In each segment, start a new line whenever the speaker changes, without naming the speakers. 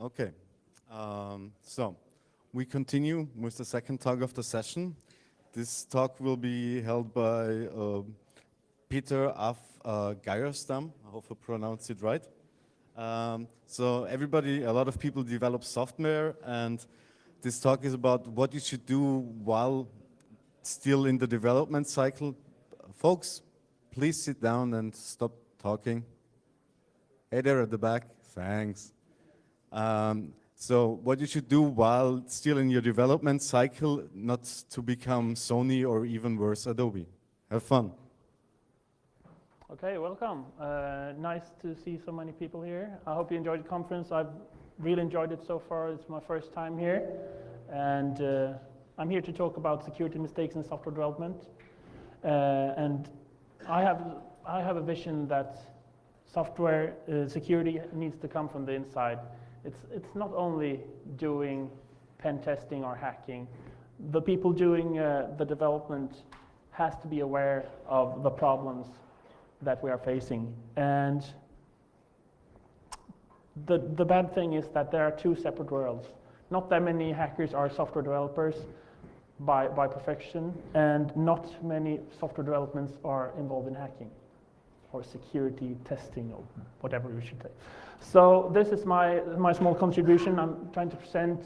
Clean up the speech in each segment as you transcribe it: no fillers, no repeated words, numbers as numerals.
Okay, so we continue with the second talk of the session. This talk will be held by Peter af Geierstam. I hope I pronounced it right. So everybody, a lot of people develop software, and this talk is about what you should do while still in the development cycle. Folks, please sit down and stop talking. Hey there at the back, thanks. So what you should do while still in your development cycle, not to become Sony or even worse, Adobe. Have fun.
Okay, welcome. Nice to see so many people here. I hope you enjoyed the conference. I've really enjoyed it so far. It's my first time here. And I'm here to talk about security mistakes in software development. And I have a vision that software security needs to come from the inside. It's not only doing pen testing or hacking. The people doing the development has to be aware of the problems that we are facing. And the bad thing is that there are two separate worlds. Not that many hackers are software developers by profession, and not many software developments are involved in hacking or security testing or whatever we should say. So this is my small contribution. I'm trying to present.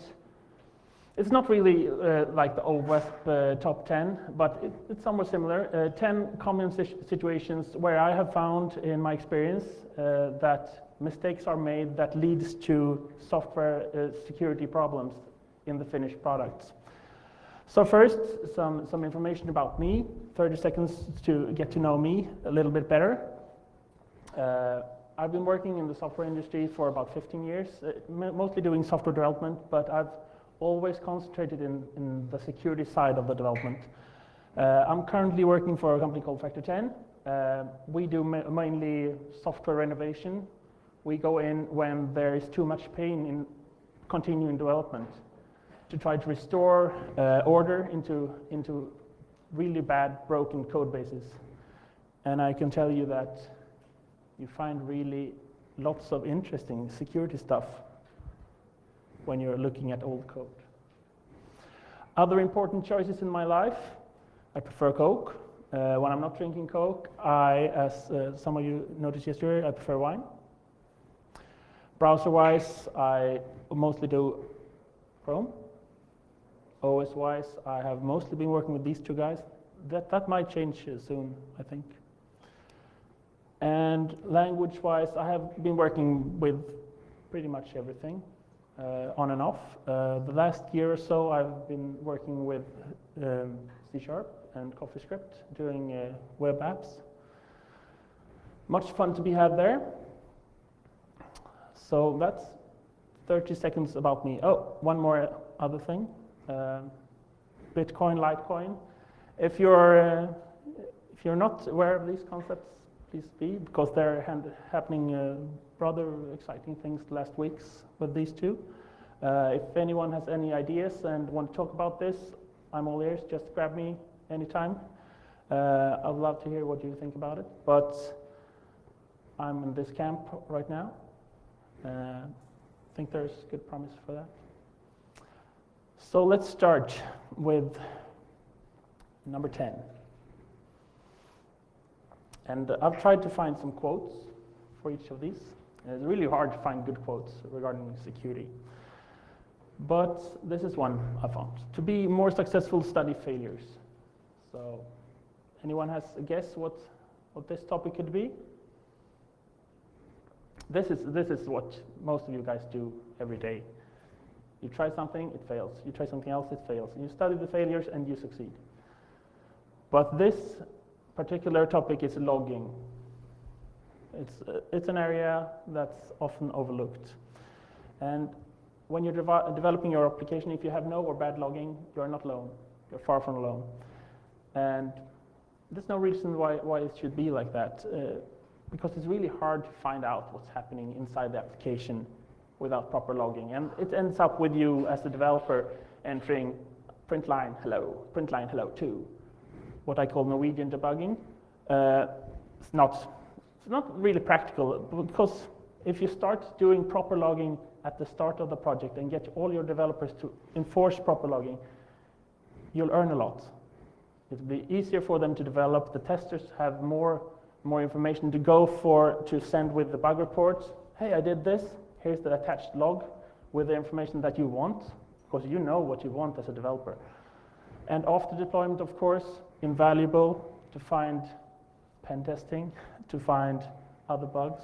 It's not really like the old West top 10, but it's somewhat similar. 10 common situations where I have found in my experience that mistakes are made that leads to software security problems in the finished products. So first, some information about me, 30 seconds to get to know me a little bit better. I've been working in the software industry for about 15 years, mostly doing software development, but I've always concentrated in the security side of the development. I'm currently working for a company called Factor 10. We do mainly software renovation. We go in when there is too much pain in continuing development to try to restore order into really bad broken code bases. And I can tell you that you find really lots of interesting security stuff when you're looking at old code. Other important choices in my life, I prefer Coke. When I'm not drinking Coke, as some of you noticed yesterday, I prefer wine. Browser-wise, I mostly do Chrome. OS-wise, I have mostly been working with these two guys. That might change soon, I think. And language-wise, I have been working with pretty much everything, on and off. The last year or so, I've been working with C# and CoffeeScript, doing web apps. Much fun to be had there. So that's 30 seconds about me. Oh, one more other thing. Bitcoin, Litecoin. If you're not aware of these concepts, please be, because they're happening rather exciting things the last weeks with these two. If anyone has any ideas and want to talk about this, I'm all ears. Just grab me anytime. I'd love to hear what you think about it. But I'm in this camp right now. I think there's good promise for that. So let's start with number 10. And I've tried to find some quotes for each of these. It's really hard to find good quotes regarding security. But this is one I found. To be more successful, study failures. So anyone has a guess what this topic could be? This is what most of you guys do every day. You try something, it fails. You try something else, it fails. You study the failures and you succeed. But this particular topic is logging. It's an area that's often overlooked. And when you're developing your application, if you have no or bad logging, you're not alone. You're far from alone. And there's no reason why it should be like that, because it's really hard to find out what's happening inside the application without proper logging. And it ends up with you as a developer entering print line hello 2. What I call Norwegian debugging. It's not really practical, because if you start doing proper logging at the start of the project and get all your developers to enforce proper logging, you'll earn a lot. It'll be easier for them to develop. The testers have more information to go for, to send with the bug reports. Hey, I did this. Here's the attached log with the information that you want, because you know what you want as a developer. And after deployment, of course, invaluable to find pen testing, to find other bugs.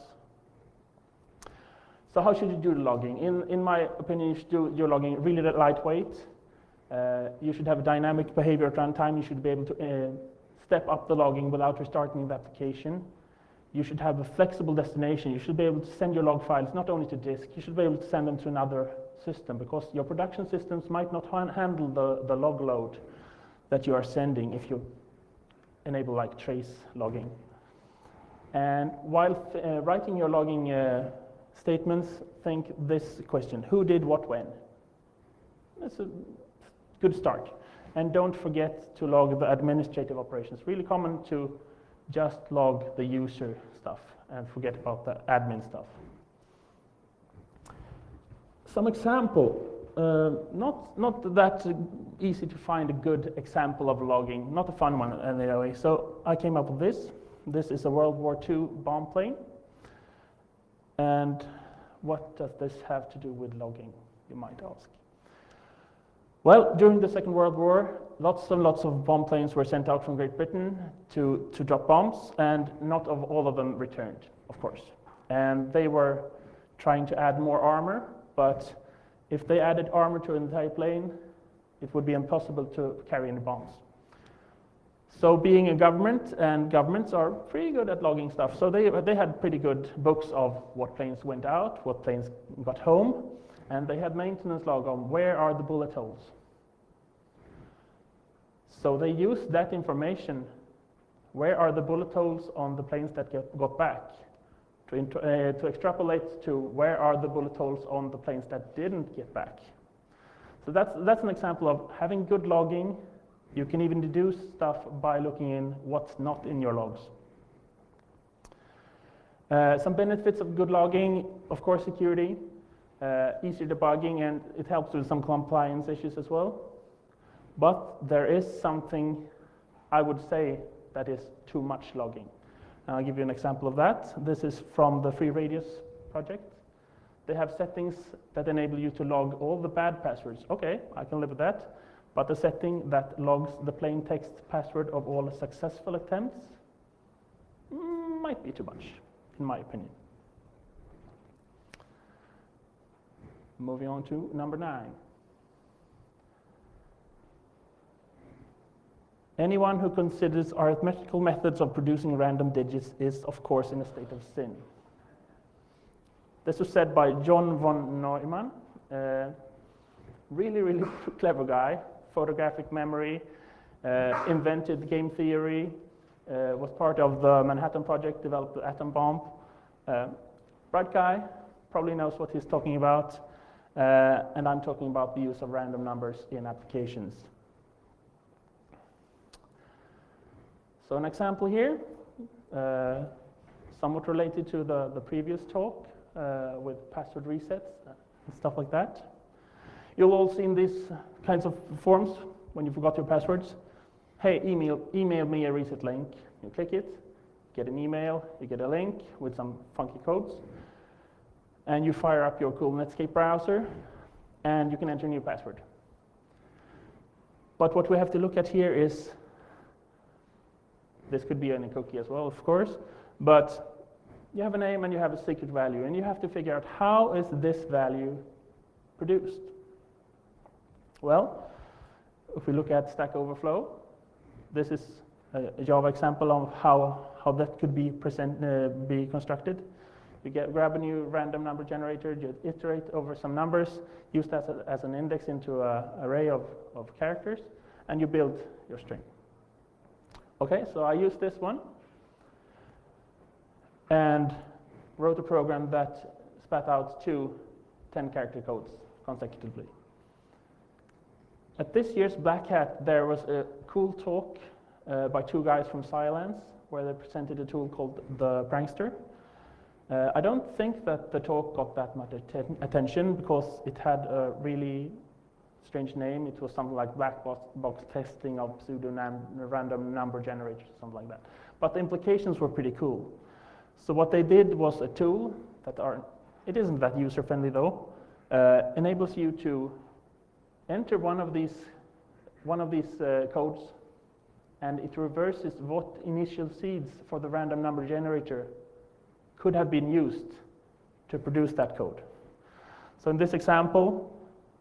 So how should you do the logging? In my opinion, you should do your logging really lightweight. You should have a dynamic behavior at runtime. You should be able to step up the logging without restarting the application. You should have a flexible destination. You should be able to send your log files not only to disk, you should be able to send them to another system, because your production systems might not handle the log load that you are sending if you enable like trace logging. And while writing your logging statements, think this question: who did what when? That's a good start. And don't forget to log the administrative operations. Really common to just log the user stuff and forget about the admin stuff. Some example, not that easy to find a good example of logging, not a fun one anyway. So I came up with this. This is a World War II bomb plane. And what does this have to do with logging, you might ask? Well, during the Second World War, lots of bomb planes were sent out from Great Britain to drop bombs, and not all of them returned, of course. And they were trying to add more armor, but if they added armor to an entire plane, it would be impossible to carry any bombs. So being a government, and governments are pretty good at logging stuff, so they had pretty good books of what planes went out, what planes got home, and they had maintenance log on where are the bullet holes. So they used that information, where are the bullet holes on the planes that got back, to extrapolate to where are the bullet holes on the planes that didn't get back. So that's an example of having good logging. You can even deduce stuff by looking in what's not in your logs. Some benefits of good logging, of course, security, easier debugging, and it helps with some compliance issues as well. But there is something, I would say, that is too much logging. And I'll give you an example of that. This is from the Free Radius project. They have settings that enable you to log all the bad passwords. Okay, I can live with that. But the setting that logs the plain text password of all successful attempts might be too much, in my opinion. Moving on to number 9. Anyone who considers arithmetical methods of producing random digits is, of course, in a state of sin. This was said by John von Neumann, really clever guy, photographic memory, invented game theory, was part of the Manhattan Project, developed the atom bomb. Bright guy, probably knows what he's talking about, and I'm talking about the use of random numbers in applications. So an example here, somewhat related to the previous talk with password resets and stuff like that. You've all seen these kinds of forms when you forgot your passwords. Hey, email me a reset link. You click it, get an email, you get a link with some funky codes, and you fire up your cool Netscape browser, and you can enter a new password. But what we have to look at here is, this could be any cookie as well, of course, but you have a name and you have a secret value, and you have to figure out how is this value produced. Well, if we look at Stack Overflow, this is a Java example of how that could be constructed. You grab a new random number generator, you iterate over some numbers, use that as an index into an array of characters, and you build your string. Okay, so I used this one and wrote a program that spat out 2 10-character codes consecutively. At this year's Black Hat, there was a cool talk by 2 guys from Cylance where they presented a tool called the Prankster. I don't think that the talk got that much attention because it had a really strange name. It was something like black box testing of pseudo-random number generators, something like that. But the implications were pretty cool. So what they did was a tool it isn't that user-friendly though, enables you to enter one of these codes, and it reverses what initial seeds for the random number generator could have been used to produce that code. So in this example,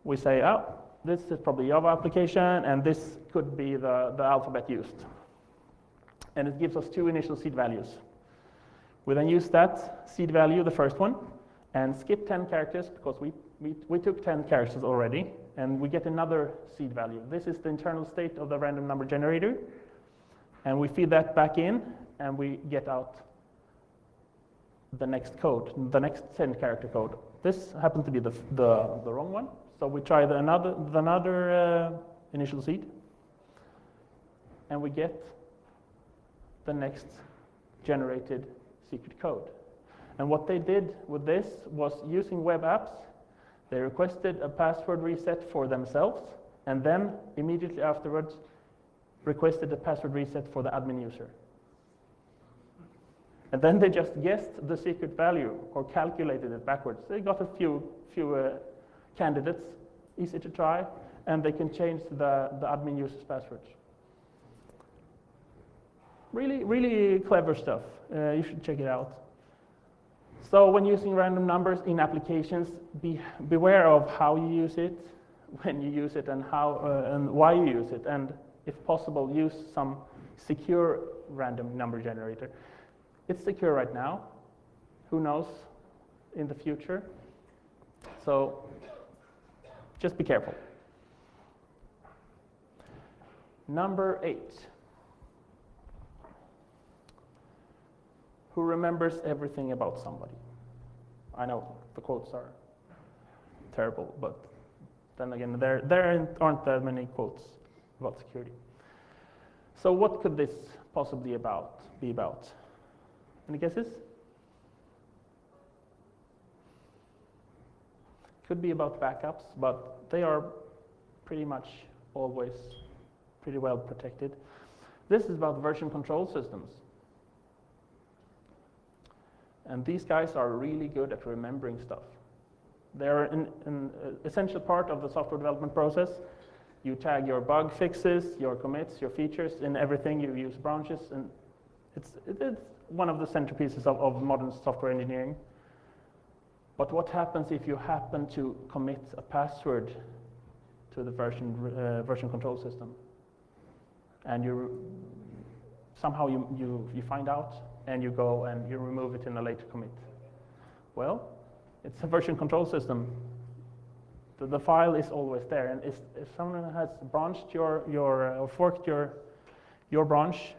we say, oh, this is probably Java application, and this could be the alphabet used. And it gives us 2 initial seed values. We then use that seed value, the first one, and skip 10 characters because we took 10 characters already, and we get another seed value. This is the internal state of the random number generator, and we feed that back in, and we get out the next code, the next 10 character code. This happens to be the wrong one, so we try another initial seed, and we get the next generated secret code. And what they did with this was, using web apps, they requested a password reset for themselves, and then immediately afterwards requested a password reset for the admin user. And then they just guessed the secret value or calculated it backwards. They got a few candidates, easy to try, and they can change the admin user's passwords. Really, really clever stuff. You should check it out. So when using random numbers in applications, beware of how you use it, when you use it, and how and why you use it. And if possible, use some secure random number generator. It's secure right now. Who knows in the future? So just be careful. Number 8. Who remembers everything about somebody? I know the quotes are terrible, but then again, there aren't that many quotes about security. So what could this possibly be about? Any guesses? Could be about backups, but they are pretty much always pretty well protected. This is about version control systems. And these guys are really good at remembering stuff. They're an essential part of the software development process. You tag your bug fixes, your commits, your features, in everything. You use branches, and it's one of the centerpieces of modern software engineering. But what happens if you happen to commit a password to the version control system, and somehow you find out, and you go and you remove it in a later commit? Well, it's a version control system. The file is always there, and if someone has branched or forked your branch,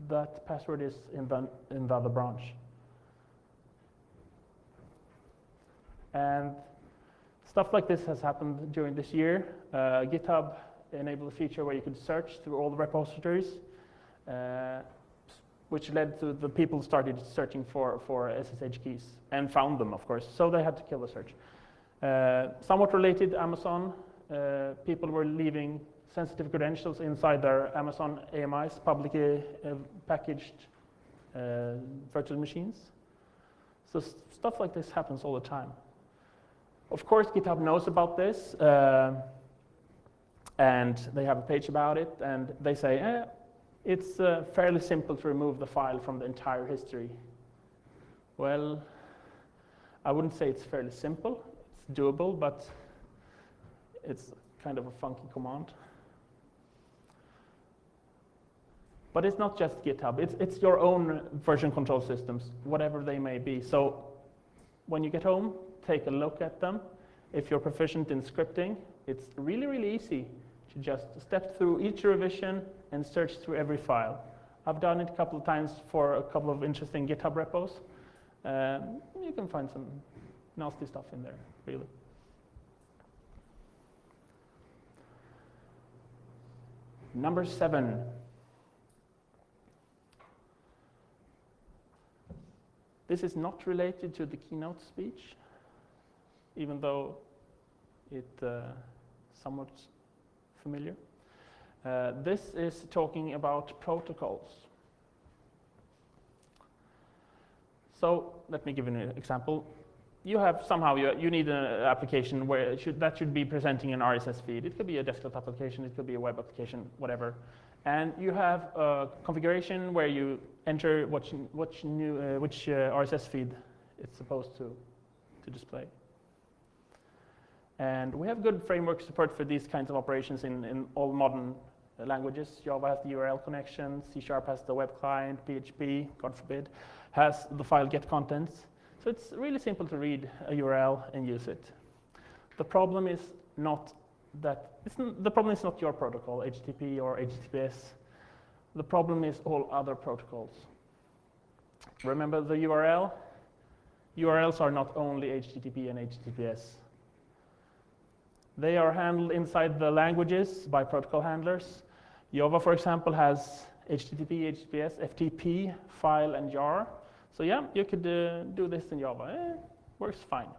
that password is in the other branch. And stuff like this has happened during this year. GitHub enabled a feature where you could search through all the repositories, which led to the people started searching for SSH keys and found them, of course. So they had to kill the search. Somewhat related, Amazon. People were leaving sensitive credentials inside their Amazon AMIs, publicly packaged virtual machines. So stuff like this happens all the time. Of course, GitHub knows about this, and they have a page about it, and they say, it's fairly simple to remove the file from the entire history. Well, I wouldn't say it's fairly simple. It's doable, but it's kind of a funky command. But it's not just GitHub. It's your own version control systems, whatever they may be. So when you get home, take a look at them. If you're proficient in scripting, it's really, really easy to just step through each revision and search through every file. I've done it a couple of times for a couple of interesting GitHub repos. You can find some nasty stuff in there, really. Number 7. This is not related to the keynote speech, even though it's somewhat familiar. This is talking about protocols. So let me give you an example. You have somehow, you need an application where that should be presenting an RSS feed. It could be a desktop application, it could be a web application, whatever. And you have a configuration where you enter which RSS feed it's supposed to display. And we have good framework support for these kinds of operations in all modern languages. Java has the URL connection, C# has the web client, PHP, God forbid, has the file get contents. So it's really simple to read a URL and use it. The problem is not your protocol, HTTP or HTTPS. The problem is all other protocols. Remember the URL? URLs are not only HTTP and HTTPS. They are handled inside the languages by protocol handlers. Java, for example, has HTTP, HTTPS, FTP, file, and jar. So yeah, you could do this in Java. Works fine.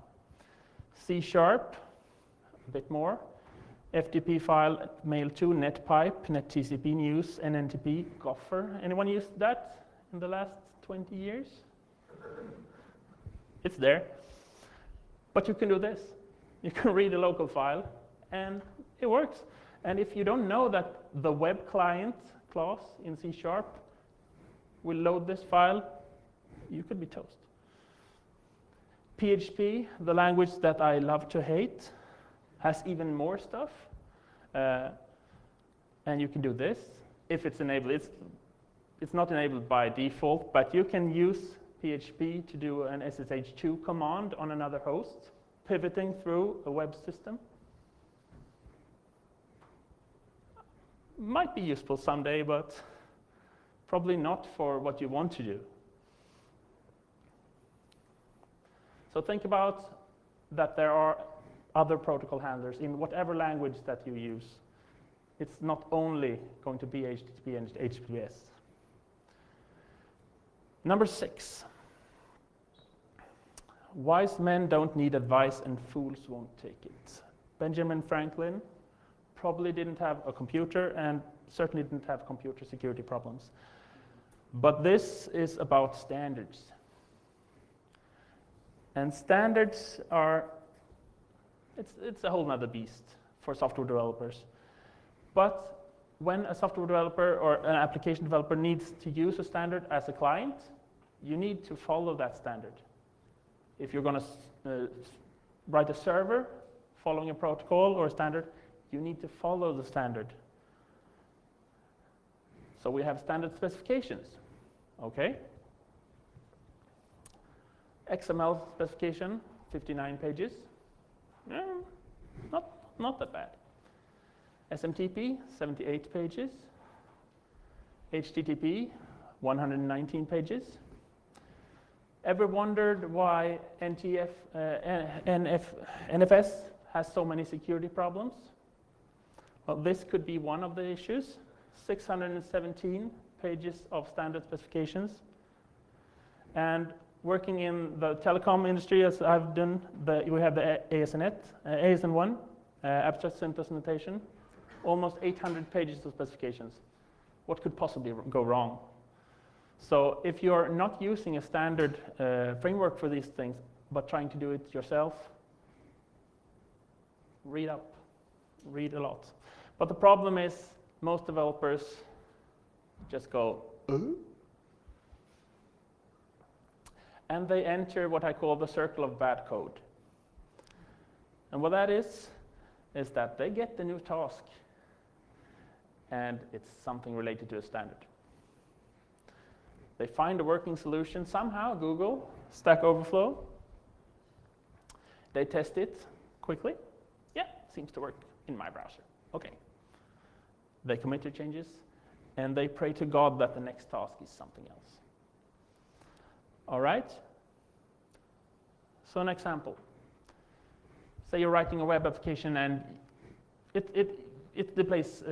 C#, a bit more. FTP file, mail2, netpipe, netTCP news, NNTP, Gopher. Anyone used that in the last 20 years? It's there. But you can do this. You can read a local file, and it works. And if you don't know that the web client clause in C# will load this file, you could be toast. PHP, the language that I love to hate, has even more stuff. And you can do this if it's enabled. It's not enabled by default, but you can use PHP to do an SSH2 command on another host, pivoting through a web system. Might be useful someday, but probably not for what you want to do. So think about that there are other protocol handlers in whatever language that you use. It's not only going to be HTTP and HTTPS. Number 6. Wise men don't need advice and fools won't take it. Benjamin Franklin probably didn't have a computer and certainly didn't have computer security problems. But this is about standards. And standards are, it's a whole nother beast for software developers. But when a software developer or an application developer needs to use a standard as a client, you need to follow that standard. If you're going to write a server following a protocol or a standard, you need to follow the standard. So we have standard specifications, okay? XML specification, 59 pages. Not that bad. SMTP, 78 pages. HTTP, 119 pages. Ever wondered why NFS has so many security problems? Well, this could be one of the issues. 617 pages of standard specifications. And working in the telecom industry, as I've done, we have the ASN1, abstract syntax notation, almost 800 pages of specifications. What could possibly go wrong? So if you're not using a standard framework for these things, but trying to do it yourself, read up, read a lot. But the problem is most developers just go, and they enter what I call the circle of bad code. And what that is that they get the new task, and it's something related to a standard. They find a working solution somehow, Google, Stack Overflow. They test it quickly. Yeah, seems to work in my browser. Okay. They commit to changes, and they pray to God that the next task is something else. All right? So an example. Say you're writing a web application, and it displays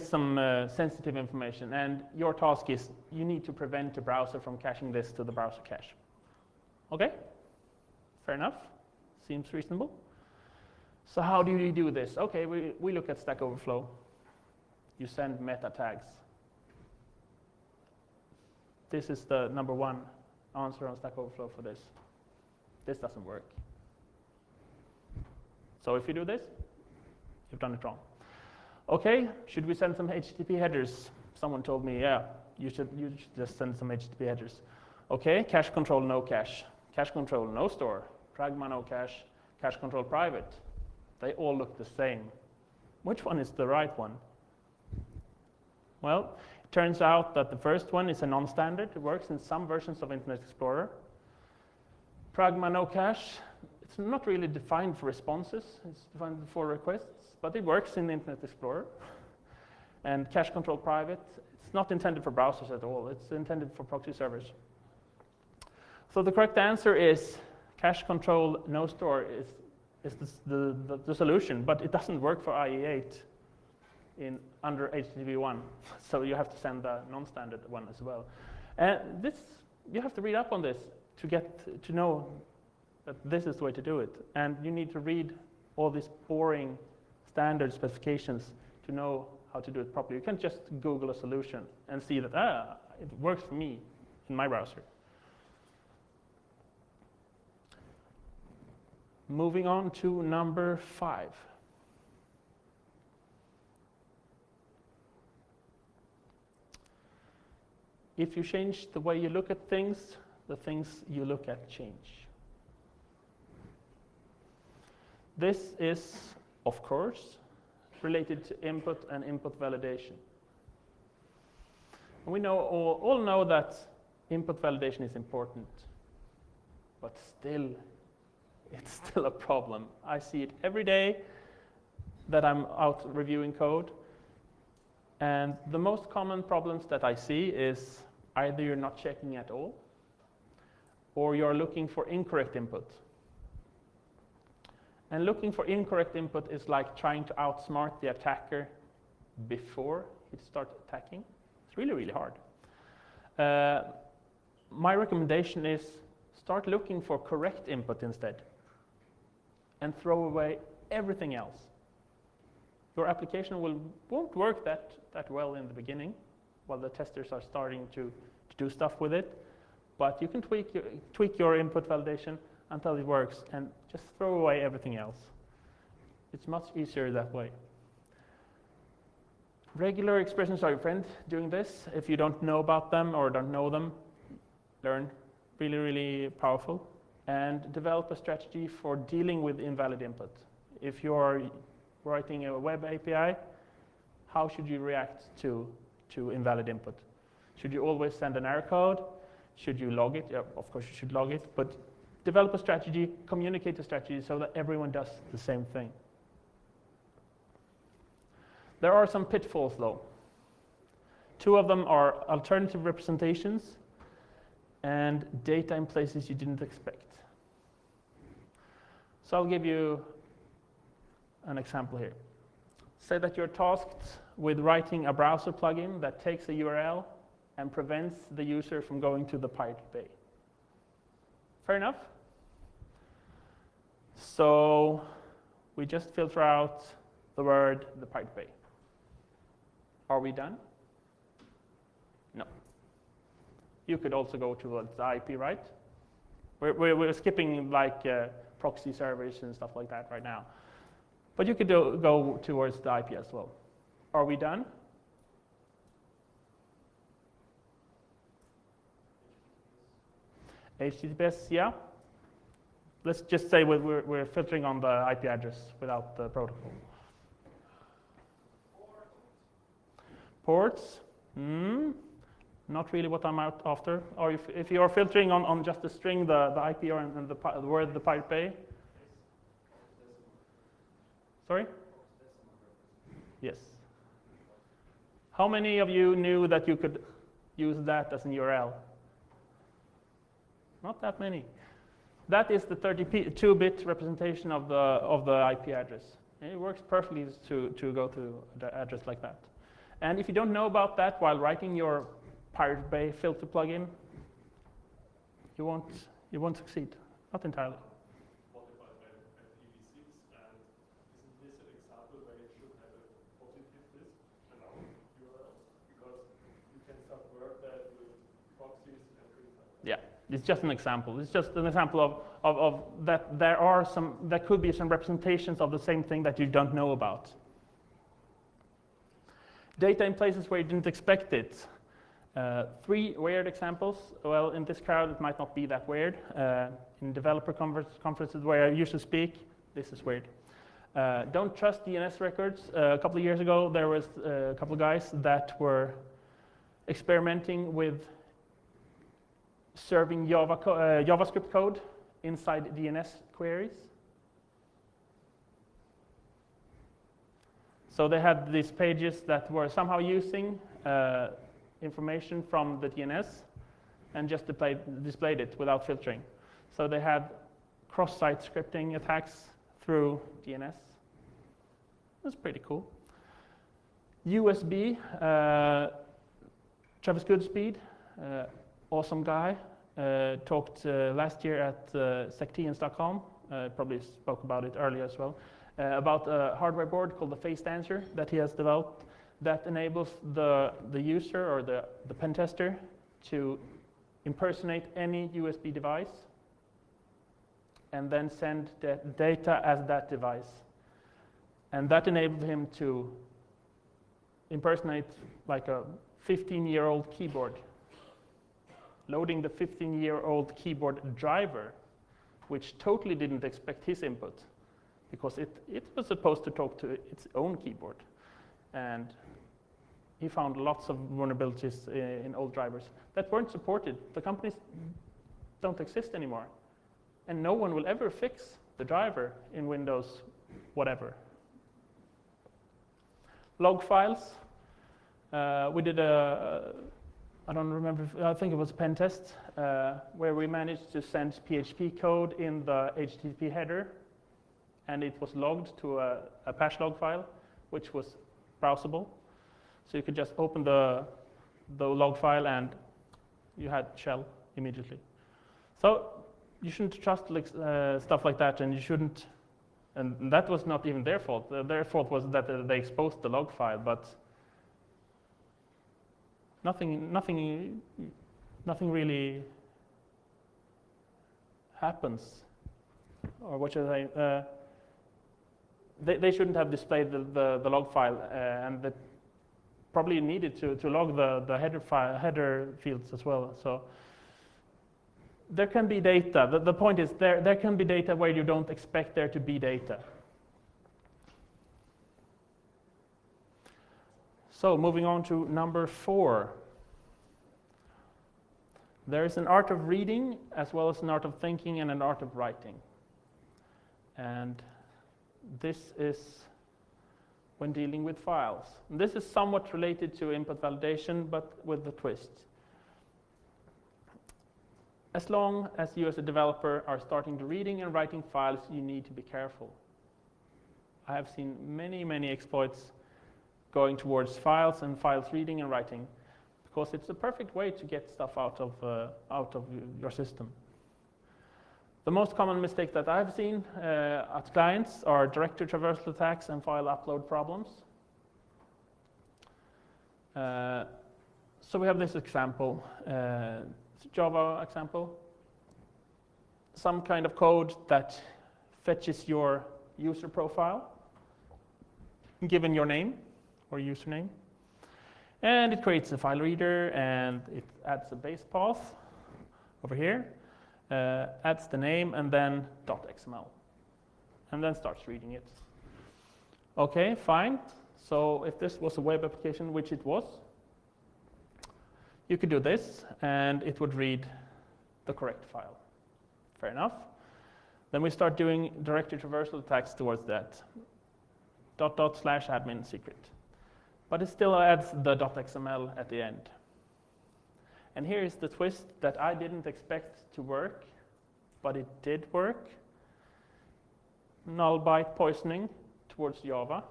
some sensitive information, and your task is you need to prevent the browser from caching this to the browser cache. Okay, fair enough. Seems reasonable. So how do you do this? Okay, we look at Stack Overflow. You send meta tags. This is the number one answer on Stack Overflow for this. This doesn't work. So if you do this, you've done it wrong. Okay, should we send some HTTP headers? Someone told me, yeah, you should just send some HTTP headers. Okay, cache control, no cache. Cache control, no store. Pragma, no cache. Cache control, private. They all look the same. Which one is the right one? Well, it turns out that the first one is a non-standard. It works in some versions of Internet Explorer. Pragma, no cache. It's not really defined for responses. It's defined for requests, but it works in Internet Explorer. And cache control, private. It's not intended for browsers at all. It's intended for proxy servers. So the correct answer is cache control, no store is the solution, but it doesn't work for IE8 under HTTP1. So you have to send the non-standard one as well. And you have to read up on this to get to know that this is the way to do it. And you need to read all these boring standard specifications to know how to do it properly. You can't just Google a solution and see that, it works for me in my browser. Moving on to number 5. If you change the way you look at things, the things you look at change. This is, of course, related to input and input validation. And we all know that input validation is important, but still, it's still a problem. I see it every day that I'm out reviewing code. And the most common problems that I see is either you're not checking at all, or you're looking for incorrect input. And looking for incorrect input is like trying to outsmart the attacker before he starts attacking. It's really, really hard. My recommendation is start looking for correct input instead, and throw away everything else. Your application won't work that well in the beginning while the testers are starting to do stuff with it, but you can tweak your input validation until it works and just throw away everything else. It's much easier that way. Regular expressions are your friend doing this. If you don't know about them or don't know them, learn. Really, really powerful. And develop a strategy for dealing with invalid input. If you're writing a web API, how should you react to invalid input? Should you always send an error code? Should you log it? Yeah, of course you should log it, but develop a strategy, communicate the strategy so that everyone does the same thing. There are some pitfalls though. 2 of them are alternative representations and data in places you didn't expect. So I'll give you an example here. Say that you're tasked with writing a browser plugin that takes a URL and prevents the user from going to the Pirate Bay. Fair enough? So we just filter out the word the Pirate Bay. Are we done? No. You could also go to the IP, right? We're skipping like proxy servers and stuff like that right now. But you could go towards the IP as well. Are we done? HTTPS, yeah. Let's just say we're filtering on the IP address without the protocol. Ports? Not really what I'm out after. Or if you are filtering on just the string, the IP and the word the Pirate Bay. Sorry? Yes. How many of you knew that you could use that as an URL? Not that many. That is the 32-bit representation of the IP address. And it works perfectly to go to the address like that. And if you don't know about that while writing your Pirate Bay filter plugin, you You won't succeed, not entirely.
Modified by EV6, and isn't this an example where it should have a positive list allowed URLs? Because you can subvert that with proxies and things like that.
Yeah, it's just an example. It's just an example of that there could be some representations of the same thing that you don't know about. Data in places where you didn't expect it. 3 weird examples. Well, in this crowd, it might not be that weird. In developer conferences where I usually speak, this is weird. Don't trust DNS records. A couple of years ago, there was a couple of guys that were experimenting with serving JavaScript code inside DNS queries. So they had these pages that were somehow using information from the DNS and just displayed it without filtering. So they had cross-site scripting attacks through DNS. That's pretty cool. USB, Travis Goodspeed, awesome guy, talked last year at SecT in Stockholm, probably spoke about it earlier as well, about a hardware board called the Phased Answer that he has developed that enables the user or the pen tester to impersonate any USB device and then send the data as that device. And that enabled him to impersonate like a 15-year-old keyboard, loading the 15-year-old keyboard driver, which totally didn't expect his input because it was supposed to talk to its own keyboard. And he found lots of vulnerabilities in old drivers that weren't supported. The companies don't exist anymore. And no one will ever fix the driver in Windows, whatever. Log files. We did I don't remember, I think it was a pen test, where we managed to send PHP code in the HTTP header, and it was logged to a patch log file, which was browsable. So you could just open the log file and you had shell immediately. So you shouldn't trust stuff like that, and you shouldn't, and that was not even their fault. Their fault was that they exposed the log file, but nothing really happens. Or what should I say? They shouldn't have displayed the log file, and that probably needed to log the header fields as well. So there can be data. The point is there can be data where you don't expect there to be data. So moving on to number 4. There is an art of reading as well as an art of thinking and an art of writing. And this is when dealing with files. And this is somewhat related to input validation, but with the twist. As long as you as a developer are starting to reading and writing files, you need to be careful. I have seen many exploits going towards files and files reading and writing, because it's a perfect way to get stuff out of your system. The most common mistake that I've seen at clients are directory traversal attacks and file upload problems. So we have this example, it's a Java example. Some kind of code that fetches your user profile, given your name or username. And it creates a file reader, and it adds a base path over here, adds the name, and then .xml, and then starts reading it. Okay, fine. So if this was a web application, which it was, you could do this, and it would read the correct file. Fair enough. Then we start doing directory traversal attacks towards that. /admin secret. But it still adds the .xml at the end. And here is the twist that I didn't expect to work, but it did work. Null byte poisoning towards Java.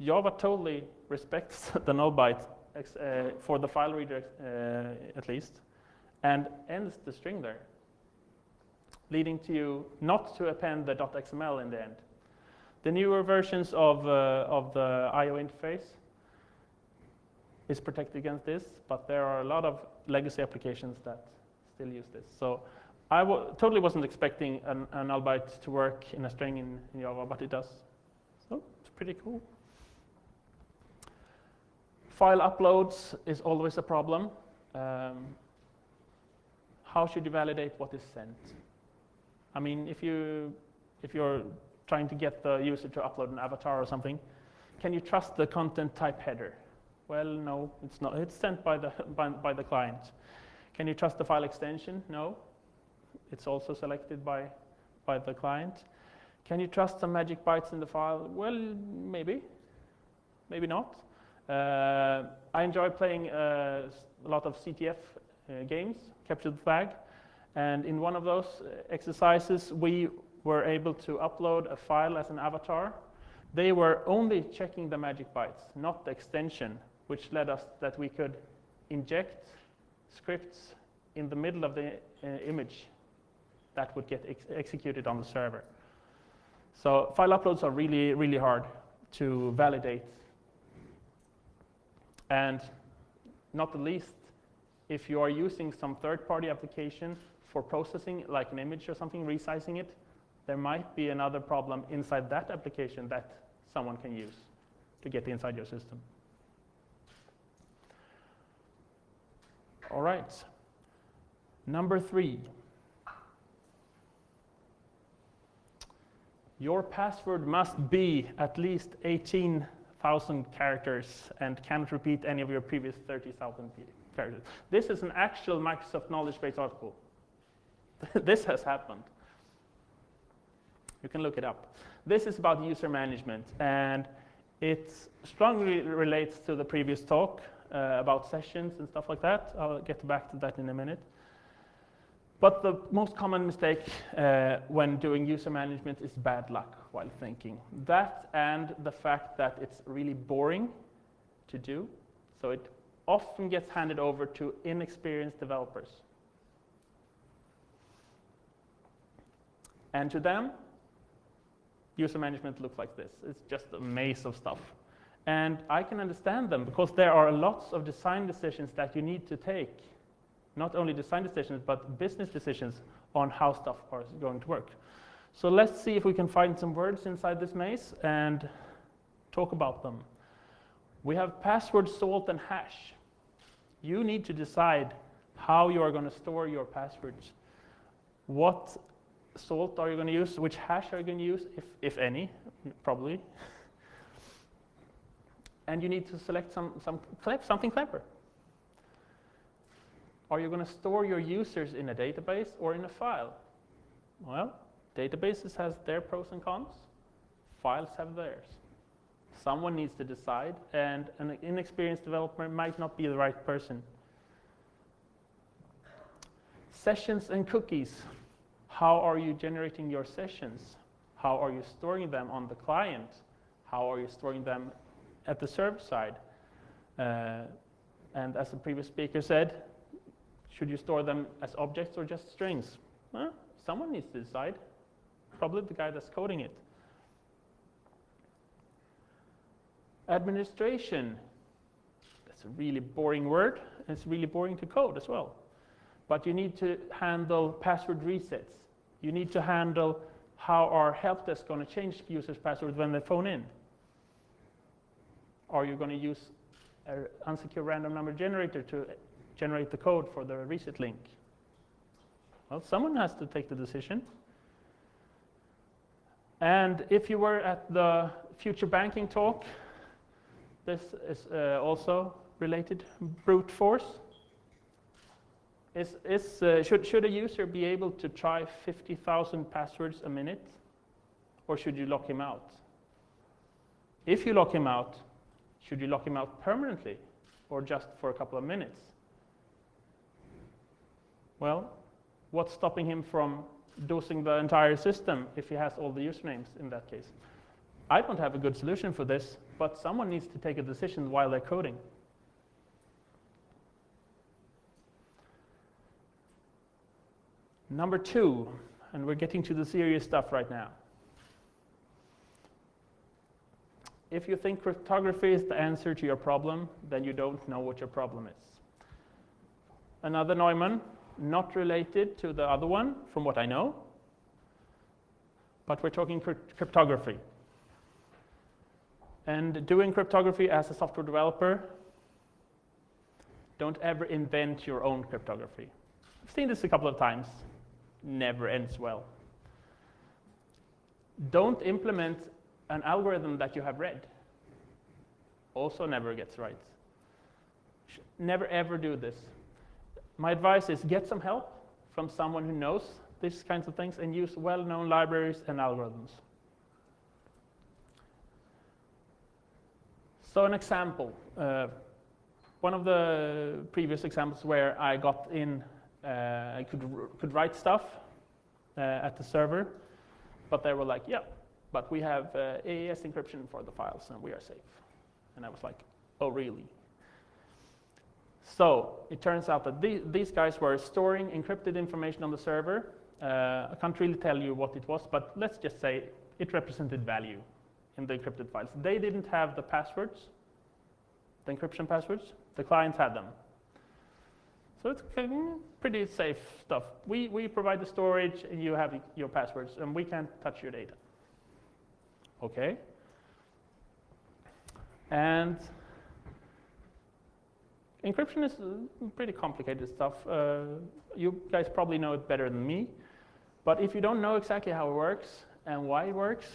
Java totally respects the null byte for the file reader at least, and ends the string there, leading to you not to append the .xml in the end. The newer versions of the I/O interface is protected against this, but there are a lot of legacy applications that still use this. So I totally wasn't expecting an null byte to work in a string in Java, but it does. So it's pretty cool. File uploads is always a problem. How should you validate what is sent? I mean, if you're trying to get the user to upload an avatar or something, can you trust the content type header? Well, no, it's not. It's sent by the client. Can you trust the file extension? No. It's also selected by the client. Can you trust some magic bytes in the file? Well, maybe. Maybe not. I enjoy playing a lot of CTF games, capture the flag. And in one of those exercises, we were able to upload a file as an avatar. They were only checking the magic bytes, not the extension, which led us that we could inject scripts in the middle of the image that would get executed on the server. So file uploads are really, really hard to validate. And not the least, if you are using some third-party application for processing, like an image or something, resizing it, there might be another problem inside that application that someone can use to get inside your system. All right. Number 3. Your password must be at least 18,000 characters and cannot repeat any of your previous 30,000 characters. This is an actual Microsoft knowledge base article. This has happened. You can look it up. This is about user management, and it strongly relates to the previous talk about sessions and stuff like that. I'll get back to that in a minute. But the most common mistake when doing user management is bad luck while thinking. That and the fact that it's really boring to do. So it often gets handed over to inexperienced developers. And to them, user management looks like this. It's just a maze of stuff. And I can understand them because there are lots of design decisions that you need to take. Not only design decisions, but business decisions on how stuff is going to work. So let's see if we can find some words inside this maze and talk about them. We have password, salt, and hash. You need to decide how you are going to store your passwords. What salt are you going to use? Which hash are you going to use, if any, probably. And you need to select something clever. Are you going to store your users in a database or in a file? Well, databases has their pros and cons. Files have theirs. Someone needs to decide, and an inexperienced developer might not be the right person. Sessions and cookies. How are you generating your sessions? How are you storing them on the client? How are you storing them at the server side? And as the previous speaker said, should you store them as objects or just strings? Well, someone needs to decide. Probably the guy that's coding it. Administration. That's a really boring word. It's really boring to code as well. But you need to handle password resets. You need to handle how our help desk is going to change users' passwords when they phone in. Are you going to use an unsecure random number generator to generate the code for the reset link? Well, someone has to take the decision. And if you were at the future banking talk, this is also related. Brute force. Should a user be able to try 50,000 passwords a minute, or should you lock him out? If you lock him out, should you lock him out permanently, or just for a couple of minutes? Well, what's stopping him from dosing the entire system if he has all the usernames in that case? I don't have a good solution for this, but someone needs to take a decision while they're coding. Number 2, and we're getting to the serious stuff right now. If you think cryptography is the answer to your problem, then you don't know what your problem is. Another Neumann, not related to the other one, from what I know, but we're talking cryptography. And doing cryptography as a software developer, don't ever invent your own cryptography. I've seen this a couple of times. Never ends well. Don't implement an algorithm that you have read. Also never gets right. Never ever do this. My advice is get some help from someone who knows these kinds of things and use well-known libraries and algorithms. So an example, one of the previous examples where I got in, I could write stuff at the server, but they were like, yeah, but we have AES encryption for the files and we are safe. And I was like, oh, really? So it turns out that these guys were storing encrypted information on the server. I can't really tell you what it was, but let's just say it represented value in the encrypted files. They didn't have the passwords, the encryption passwords. The clients had them. So it's pretty safe stuff. We provide the storage, and you have your passwords, and we can't touch your data. Okay. And encryption is pretty complicated stuff. You guys probably know it better than me. But if you don't know exactly how it works and why it works,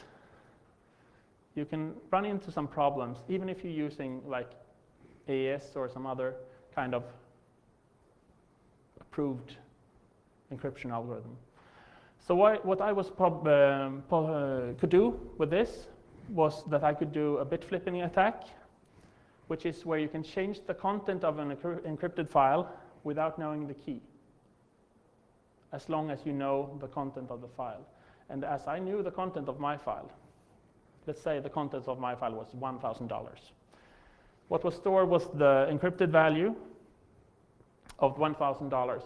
you can run into some problems, even if you're using like AES or some other kind of approved encryption algorithm. So what I could do with this was that I could do a bit flipping attack, which is where you can change the content of an encrypted file without knowing the key, as long as you know the content of the file. And as I knew the content of my file, let's say the contents of my file was $1,000. What was stored was the encrypted value of $1,000.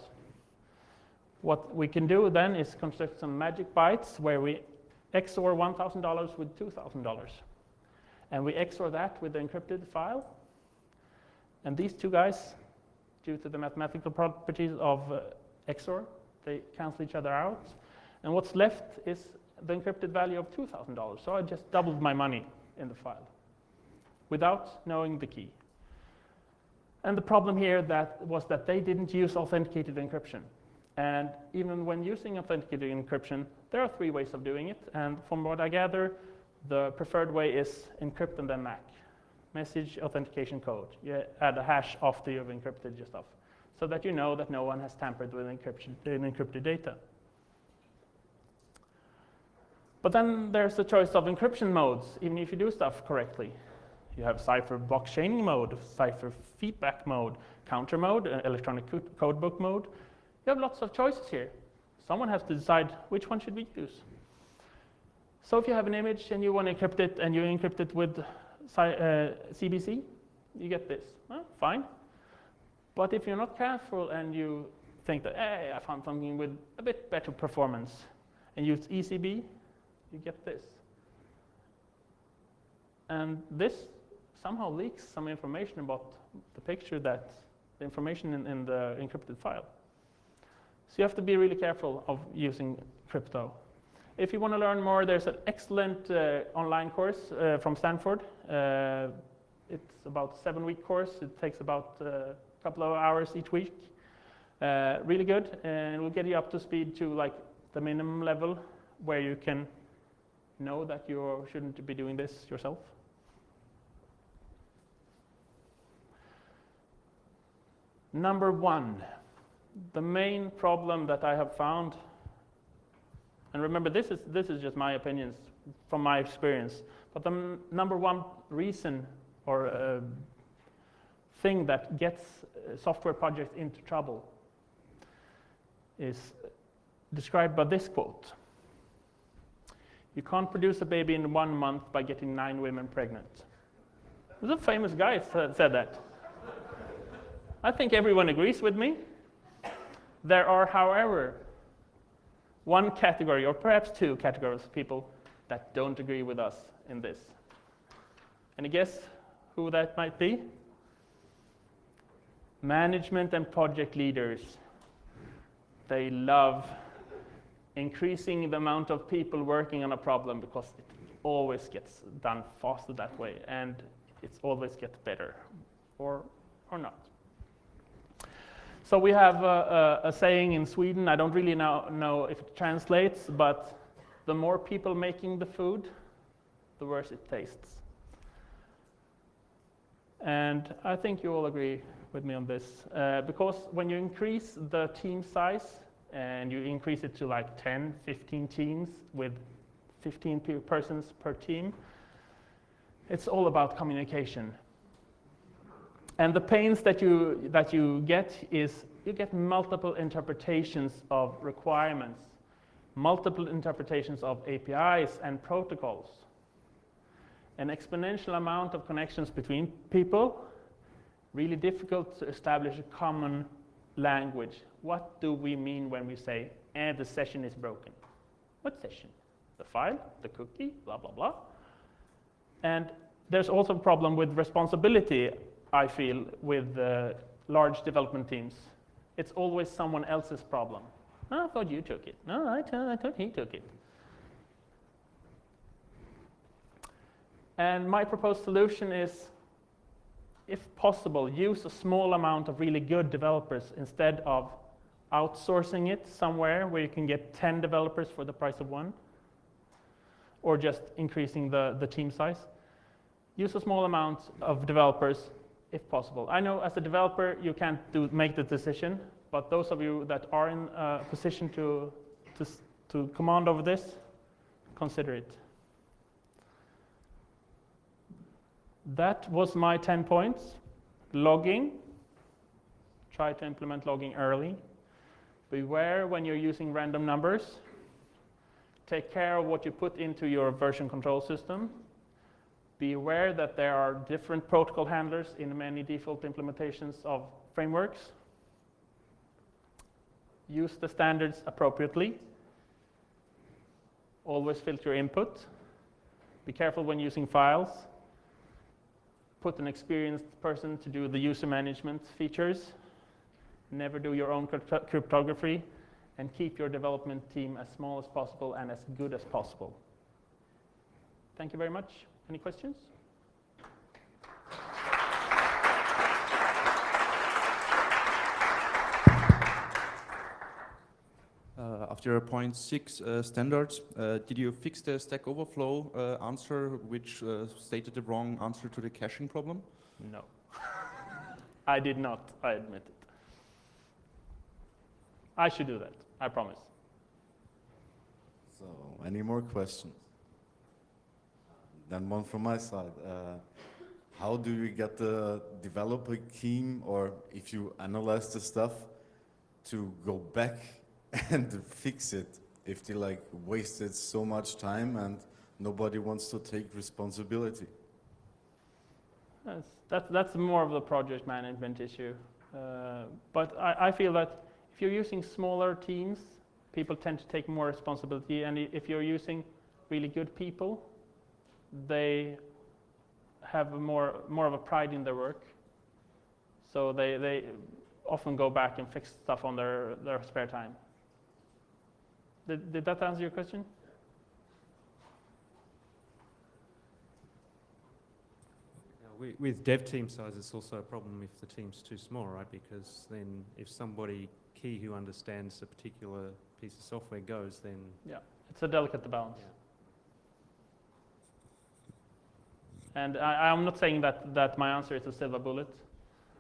What we can do then is construct some magic bytes where we XOR $1,000 with $2,000. And we XOR that with the encrypted file. And these two guys, due to the mathematical properties of XOR, they cancel each other out. And what's left is the encrypted value of $2,000. So I just doubled my money in the file without knowing the key. And the problem here was that they didn't use authenticated encryption. And even when using authenticated encryption, there are 3 ways of doing it. And from what I gather, the preferred way is encrypt and then MAC, message authentication code. You add a hash after you've encrypted your stuff, so that you know that no one has tampered with encrypted data. But then there's the choice of encryption modes, even if you do stuff correctly. You have cipher block chaining mode, cipher feedback mode, counter mode, electronic codebook mode. You have lots of choices here. Someone has to decide which one should we use. So if you have an image and you want to encrypt it and you encrypt it with CBC, you get this. Well, fine. But if you're not careful and you think that, hey, I found something with a bit better performance, and use ECB, you get this. And this somehow leaks some information about the picture, that the information in the encrypted file. So you have to be really careful of using crypto. If you want to learn more, there's an excellent online course from Stanford. It's about a 7-week course. It takes about a couple of hours each week. Really good, and it will get you up to speed to like the minimum level where you can know that you shouldn't be doing this yourself. Number 1, the main problem that I have found, and remember this is just my opinions from my experience, but the number 1 reason or thing that gets software projects into trouble is described by this quote: "You can't produce a baby in 1 month by getting 9 women pregnant." There's a famous guy said that. I think everyone agrees with me. There are, however, one category, or perhaps two categories of people that don't agree with us in this. Any guess who that might be? Management and project leaders. They love increasing the amount of people working on a problem because it always gets done faster that way, and it always gets better, or not. So we have a saying in Sweden, I don't really know if it translates, but the more people making the food, the worse it tastes. And I think you all agree with me on this, because when you increase the team size and you increase it to like 10, 15 teams with 15 persons per team, it's all about communication. And the pains that you get is you get multiple interpretations of requirements, multiple interpretations of APIs and protocols, an exponential amount of connections between people, really difficult to establish a common language. What do we mean when we say, the session is broken? What session? The file, the cookie, blah, blah, blah. And there's also a problem with responsibility, I feel, with large development teams. It's always someone else's problem. Oh, I thought you took it. No, I thought he took it. And my proposed solution is, if possible, use a small amount of really good developers instead of outsourcing it somewhere where you can get 10 developers for the price of one, or just increasing the team size. Use a small amount of developers if possible. I know as a developer you can't make the decision, but those of you that are in a position to command over this, consider it. That was my 10 points. Logging. Try to implement logging early. Beware when you're using random numbers. Take care of what you put into your version control system. Be aware that there are different protocol handlers in many default implementations of frameworks. Use the standards appropriately. Always filter your input. Be careful when using files. Put an experienced person to do the user management features. Never do your own cryptography. And keep your development team as small as possible and as good as possible. Thank you very much. Any questions?
After point 6 standards, did you fix the Stack Overflow answer, which stated the wrong answer to the caching problem?
No. I did not, I admit it. I should do that, I promise.
So, any more questions? Then one from my side. How do you get the developer team, or if you analyze the stuff, to go back and fix it if they like wasted so much time and nobody wants to take responsibility?
That's more of the project management issue. But I feel that if you're using smaller teams, people tend to take more responsibility, and if you're using really good people, they have more of a pride in their work. So they often go back and fix stuff on their spare time. Did that answer your question?
With dev team size, it's also a problem if the team's too small, right? Because then if somebody key who understands a particular piece of software goes, then...
Yeah, it's a delicate balance. Yeah. And I'm not saying that my answer is a silver bullet.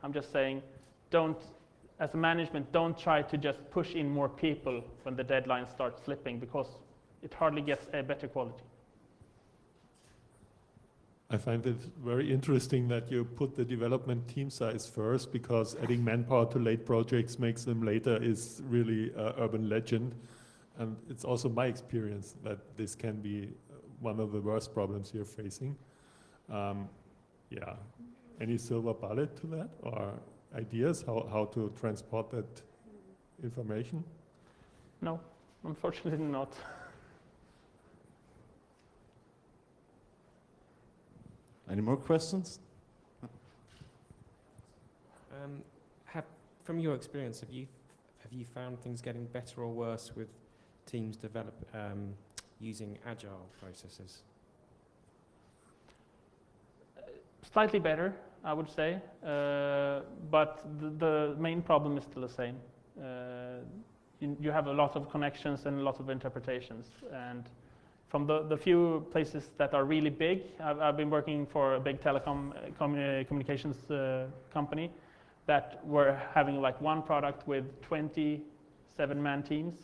I'm just saying, as a management, don't try to just push in more people when the deadline starts slipping, because it hardly gets a better quality.
I find it very interesting that you put the development team size first, because adding manpower to late projects makes them later is really an urban legend. And it's also my experience that this can be one of the worst problems you're facing. Yeah, any silver bullet to that, or ideas how to transport that information?
No, Unfortunately not.
Any more questions?
From your experience, have you found things getting better or worse with teams using agile processes?
Slightly better, I would say, but the main problem is still the same. You have a lot of connections and a lot of interpretations, and from the few places that are really big, I've been working for a big communications company that were having like one product with 27-man teams,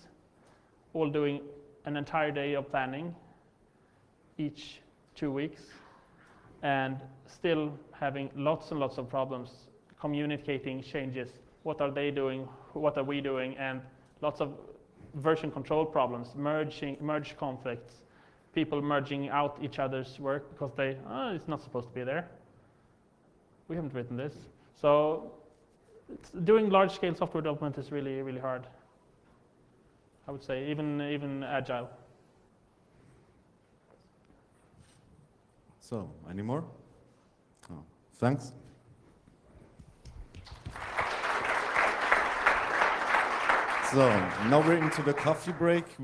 all doing an entire day of planning each 2 weeks, and still having lots and lots of problems communicating changes. What are they doing? What are we doing? And lots of version control problems, merge conflicts, people merging out each other's work because it's not supposed to be there. We haven't written this. So doing large-scale software development is really, really hard. I would say, even agile.
So, any more? Oh, thanks. So, now we're into the coffee break.